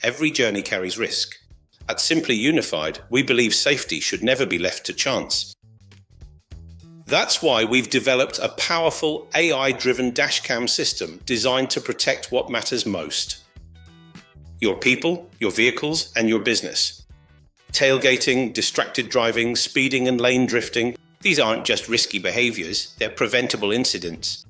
every journey carries risk. At Simply Unified, we believe safety should never be left to chance. That's why we've developed a powerful AI-driven dashcam system designed to protect what matters most: your people, your vehicles, and your business. Tailgating, distracted driving, speeding and lane drifting, these aren't just risky behaviours, they're preventable incidents.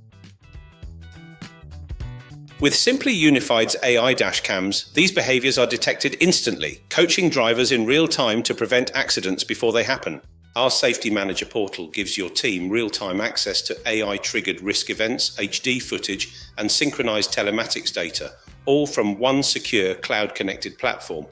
With Simply Unified's AI dashcams, these behaviours are detected instantly, coaching drivers in real time to prevent accidents before they happen. Our Safety Manager portal gives your team real-time access to AI-triggered risk events, HD footage, and synchronized telematics data, all from one secure cloud-connected platform.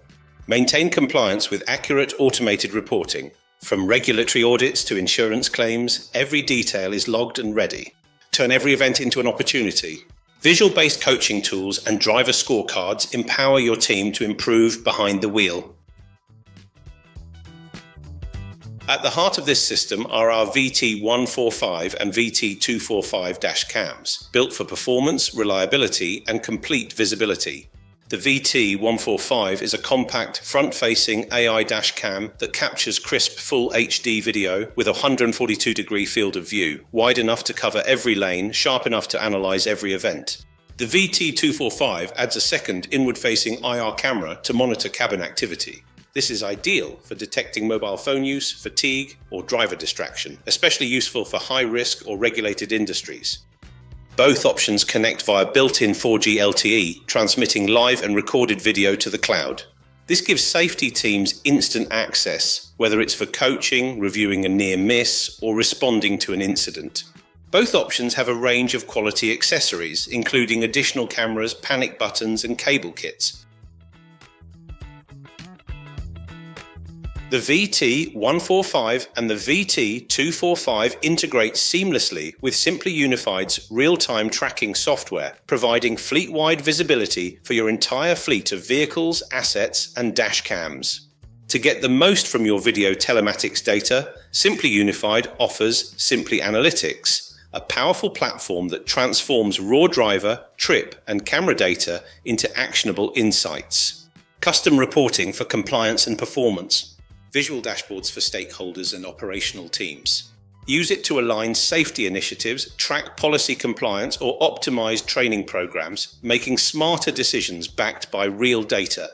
Maintain compliance with accurate automated reporting. From regulatory audits to insurance claims, every detail is logged and ready. Turn every event into an opportunity. Visual-based coaching tools and driver scorecards empower your team to improve behind the wheel. At the heart of this system are our VT145 and VT245 dashcams, built for performance, reliability, and complete visibility. The VT145 is a compact, front-facing AI dashcam that captures crisp full HD video with a 142-degree field of view, wide enough to cover every lane, sharp enough to analyze every event. The VT245 adds a second inward-facing IR camera to monitor cabin activity. This is ideal for detecting mobile phone use, fatigue, or driver distraction, especially useful for high-risk or regulated industries. Both options connect via built-in 4G LTE, transmitting live and recorded video to the cloud. This gives safety teams instant access, whether it's for coaching, reviewing a near miss, or responding to an incident. Both options have a range of quality accessories, including additional cameras, panic buttons, and cable kits. The VT145 and the VT245 integrate seamlessly with Simply Unified's real-time tracking software, providing fleet-wide visibility for your entire fleet of vehicles, assets, and dash cams. To get the most from your video telematics data, Simply Unified offers Simply Analytics, a powerful platform that transforms raw driver, trip, and camera data into actionable insights. Custom reporting for compliance and performance. Visual dashboards for stakeholders and operational teams. Use it to align safety initiatives, track policy compliance, or optimize training programs, making smarter decisions backed by real data.